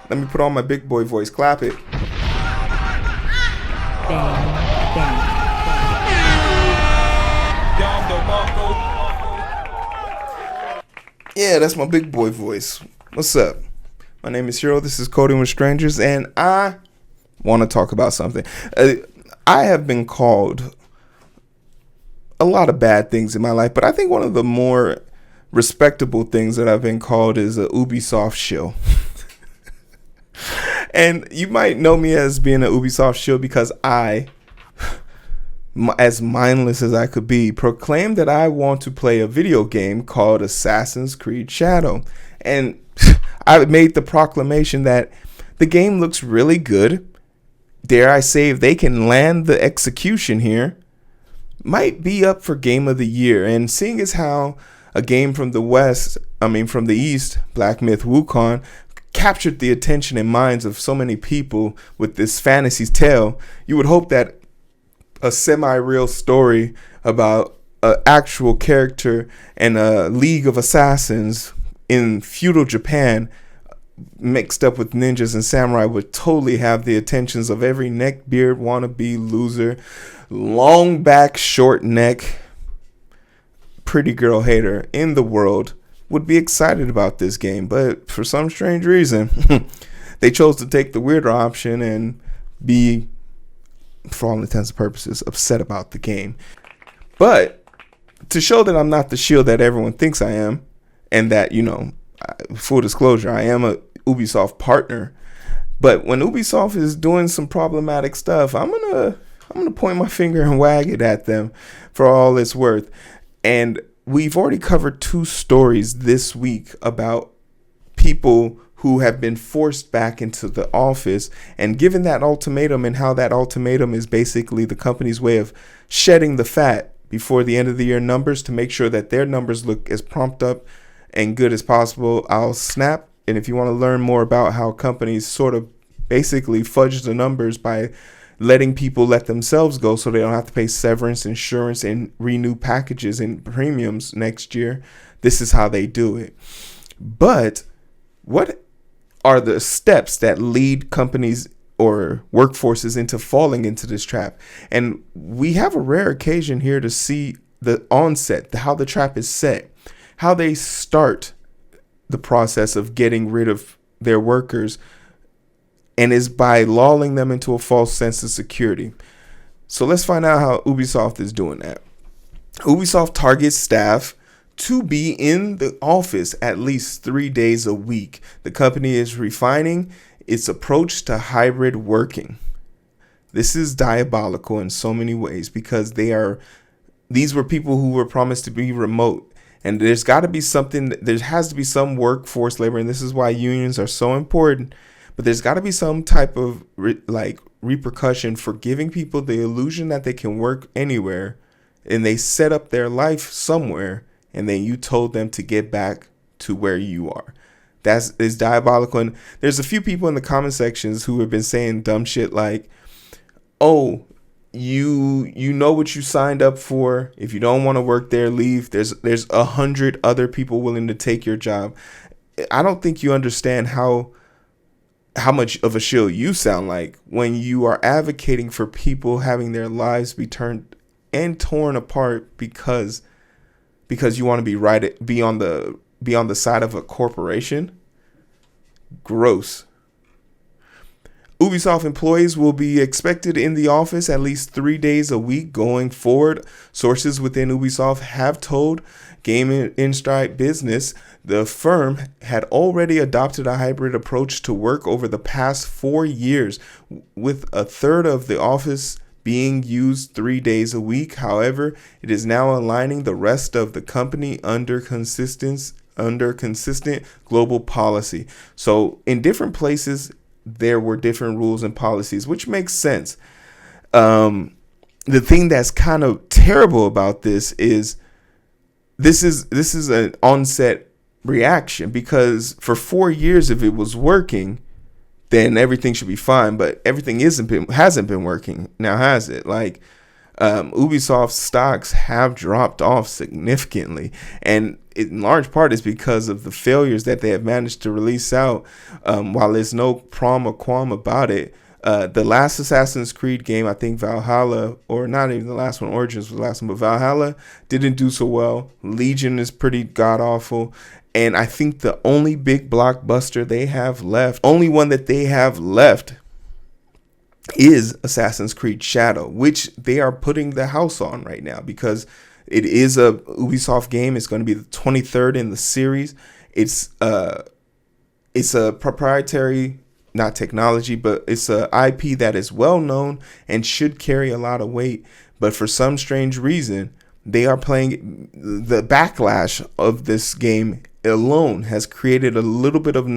Let me put on my big boy voice. Clap it. Bang, bang. Yeah, that's my big boy voice. What's up? My name is Hero. This is Coding with Strangers, and I want to talk about something. I have been called a lot of bad things in my life, but I think one of the more respectable things that I've been called is a Ubisoft shill. And you might know me as being an Ubisoft shill because I, as mindless as I could be, proclaimed that I want to play a video game called Assassin's Creed Shadow. And I made the proclamation that the game looks really good. Dare I say, if they can land the execution here, might be up for Game of the Year. And seeing as how a game from the from the East, Black Myth Wukong, captured the attention and minds of so many people with this fantasy tale, you would hope that a semi-real story about an actual character and a league of assassins in feudal Japan mixed up with ninjas and samurai would totally have the attentions of every neckbeard wannabe loser, long back, short neck, pretty girl hater in the world would be excited about this game. But for some strange reason, they chose to take the weirder option and be, for all intents and purposes, upset about the game. But to show that I'm not the shield that everyone thinks I am, and that, full disclosure, I am a Ubisoft partner. But when Ubisoft is doing some problematic stuff, I'm gonna point my finger and wag it at them for all it's worth. And we've already covered 2 stories this week about people who have been forced back into the office and given that ultimatum, and how that ultimatum is basically the company's way of shedding the fat before the end of the year numbers to make sure that their numbers look as prompt up and good as possible. I'll snap. And if you want to learn more about how companies sort of basically fudge the numbers by letting people let themselves go so they don't have to pay severance, insurance, and renew packages and premiums next year, this is how they do it. But what are the steps that lead companies or workforces into falling into this trap? And we have a rare occasion here to see the onset, how the trap is set, how they start the process of getting rid of their workers, and is by lulling them into a false sense of security. So let's find out how Ubisoft is doing that. Ubisoft targets staff to be in the office at least 3 days a week. The company is refining its approach to hybrid working. This is diabolical in so many ways because these were people who were promised to be remote. And there has to be some workforce labor, and this is why unions are so important. But there's got to be some type of repercussion for giving people the illusion that they can work anywhere, and they set up their life somewhere, and then you told them to get back to where you are. That is diabolical. And there's a few people in the comment sections who have been saying dumb shit like, "Oh, you know what you signed up for. If you don't want to work there, leave. There's 100 other people willing to take your job." I don't think you understand how much of a shill you sound like when you are advocating for people having their lives be turned and torn apart because you want to be on the side of a corporation. Gross. Ubisoft employees will be expected in the office at least 3 days a week going forward. Sources within Ubisoft have told GamesIndustry.biz the firm had already adopted a hybrid approach to work over the past 4 years, with a third of the office being used 3 days a week. However, it is now aligning the rest of the company under consistent global policy. So in different places, there were different rules and policies, which makes sense. The thing that's kind of terrible about this is an onset reaction, because for 4 years, if it was working, then everything should be fine. But everything hasn't been working now, has it? Like, Ubisoft stocks have dropped off significantly, and in large part is because of the failures that they have managed to release out. While there's no prom or qualm about it, the last Assassin's Creed game, I think Valhalla, or not even the last one, Origins was the last one, but Valhalla didn't do so well. Legion is pretty god awful. And I think the only big blockbuster they have left, only one that they have left, is Assassin's Creed Shadow, which they are putting the house on right now because it is a Ubisoft game. It's going to be the 23rd in the series. It's a proprietary, not technology, but it's a IP that is well known and should carry a lot of weight. But for some strange reason, they are playing. The backlash of this game alone has created a little bit of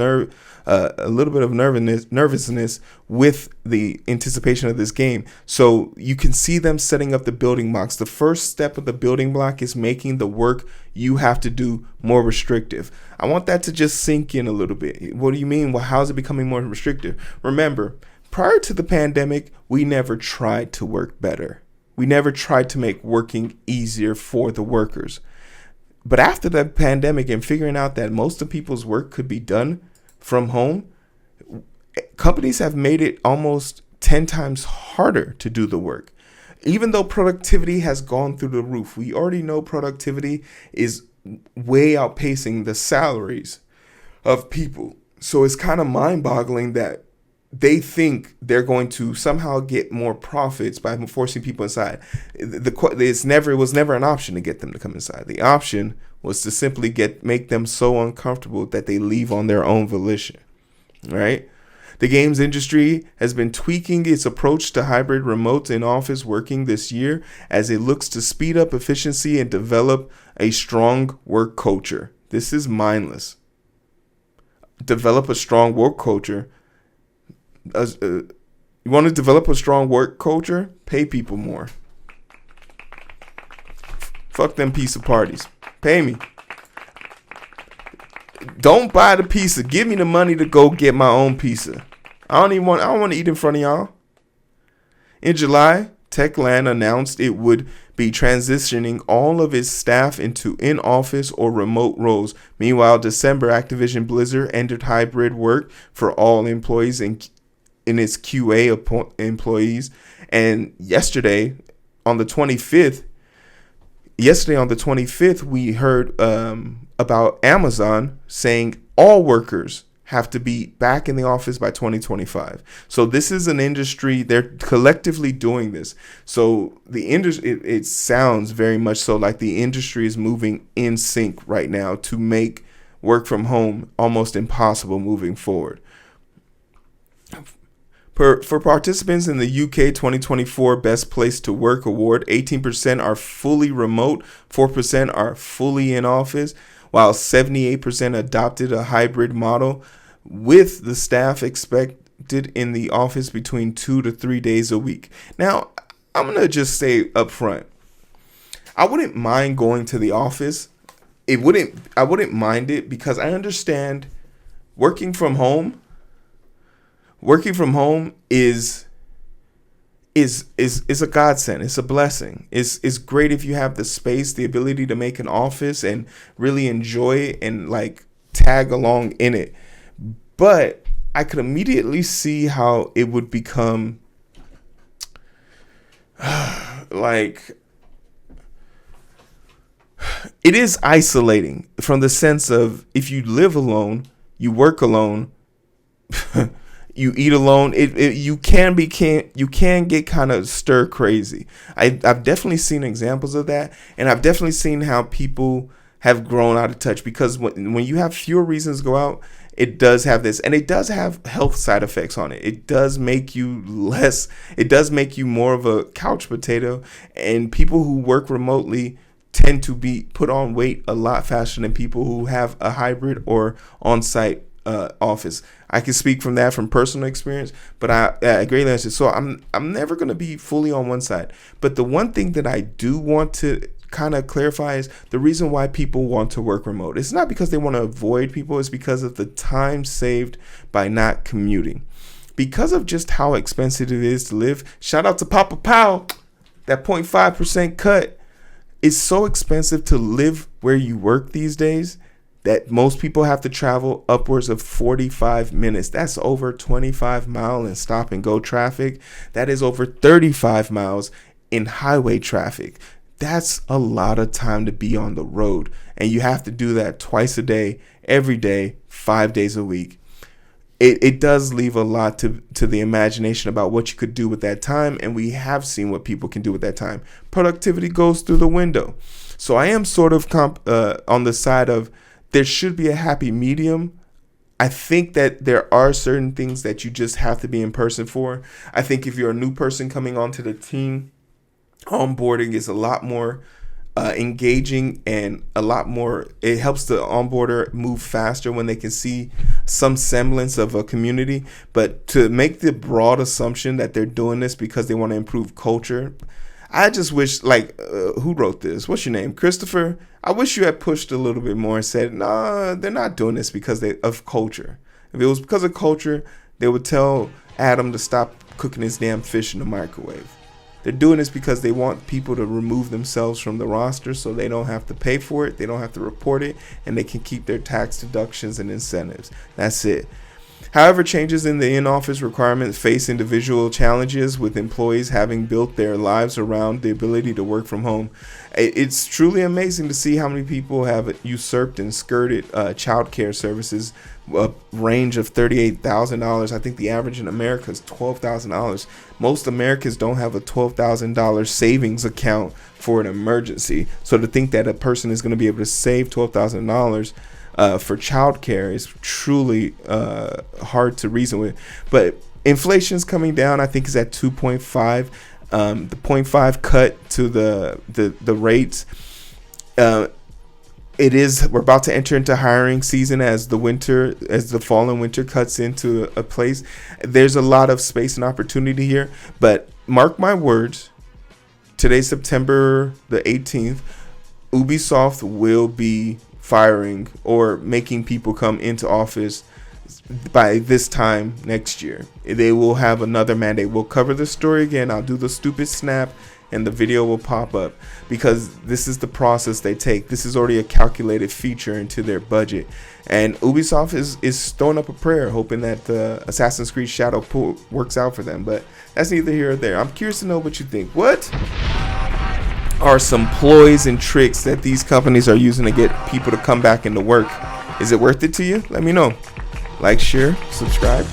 nervousness with the anticipation of this game. So you can see them setting up the building blocks. The first step of the building block is making the work you have to do more restrictive. I want that to just sink in a little bit. What do you mean? Well, how is it becoming more restrictive? Remember, prior to the pandemic, we never tried to work better. We never tried to make working easier for the workers. But after the pandemic and figuring out that most of people's work could be done from home, companies have made it almost 10 times harder to do the work. Even though productivity has gone through the roof, we already know productivity is way outpacing the salaries of people. So it's kind of mind-boggling that they think they're going to somehow get more profits by forcing people inside. It was never an option to get them to come inside. The option was to simply make them so uncomfortable that they leave on their own volition, right? The games industry has been tweaking its approach to hybrid remote and office working this year as it looks to speed up efficiency and develop a strong work culture. This is mindless. Develop a strong work culture. You want to develop a strong work culture? Pay people more. Fuck them pizza parties. Pay me. Don't buy the pizza. Give me the money to go get my own pizza. I don't want to eat in front of y'all. In July, Techland announced it would be transitioning all of its staff into in-office or remote roles. Meanwhile, December, Activision Blizzard entered hybrid work for all employees in its QA employees. And yesterday on the 25th, we heard about Amazon saying all workers have to be back in the office by 2025. So this is an industry, they're collectively doing this. So the industry, it sounds very much so like the industry is moving in sync right now to make work from home almost impossible moving forward. For participants in the UK 2024 Best Place to Work Award, 18% are fully remote, 4% are fully in office, while 78% adopted a hybrid model, with the staff expected in the office between 2 to 3 days a week. Now, I'm going to just say up front, I wouldn't mind going to the office. I wouldn't mind it because I understand working from home is a godsend. It's a blessing. It's great if you have the space, the ability to make an office and really enjoy it and like tag along in it. But I could immediately see how it would become like it is isolating from the sense of if you live alone, you work alone, you eat alone, you can get kind of stir crazy. I've definitely seen examples of that, and I've definitely seen how people have grown out of touch because when you have fewer reasons to go out, it does have this, and it does have health side effects on it. It does make you more of a couch potato, and people who work remotely tend to be put on weight a lot faster than people who have a hybrid or on-site office. I can speak from personal experience, but I greatly understand. So I'm never going to be fully on one side. But the one thing that I do want to kind of clarify is the reason why people want to work remote. It's not because they want to avoid people. It's because of the time saved by not commuting. Because of just how expensive it is to live. Shout out to Papa Powell. That 0.5% cut is so expensive to live where you work these days that most people have to travel upwards of 45 minutes. That's over 25 miles in stop and go traffic. That is over 35 miles in highway traffic. That's a lot of time to be on the road. And you have to do that twice a day, every day, 5 days a week. It does leave a lot to the imagination about what you could do with that time. And we have seen what people can do with that time. Productivity goes through the window. So I am sort of on the side of there should be a happy medium. I think that there are certain things that you just have to be in person for. I think if you're a new person coming onto the team, onboarding is a lot more engaging and a lot more. It helps the onboarder move faster when they can see some semblance of a community. But to make the broad assumption that they're doing this because they want to improve culture, I just wish, who wrote this? What's your name? Christopher? I wish you had pushed a little bit more and said, nah, they're not doing this because of culture. If it was because of culture, they would tell Adam to stop cooking his damn fish in the microwave. They're doing this because they want people to remove themselves from the roster so they don't have to pay for it, they don't have to report it, and they can keep their tax deductions and incentives. That's it. However, changes in the in-office requirements face individual challenges, with employees having built their lives around the ability to work from home. It's truly amazing to see how many people have usurped and skirted childcare services, a range of $38,000. I think the average in America is $12,000. Most Americans don't have a $12,000 savings account for an emergency. So to think that a person is going to be able to save $12,000 for childcare is truly hard to reason with. But inflation's coming down. I think is at 2.5. The 0.5 cut to the rates. We're about to enter into hiring season as the fall and winter cuts into a place. There's a lot of space and opportunity here. But mark my words, today's September the 18th, Ubisoft will be firing or making people come into office by this time next year. They will have another mandate. We'll cover the story again. I'll do the stupid snap and the video will pop up because this is the process they take. This is already a calculated feature into their budget. And Ubisoft is throwing up a prayer hoping that the Assassin's Creed Shadow works out for them. But that's neither here or there. I'm curious to know what you think. What are some ploys and tricks that these companies are using to get people to come back into work? Is it worth it to you? Let me know. Like, share, subscribe.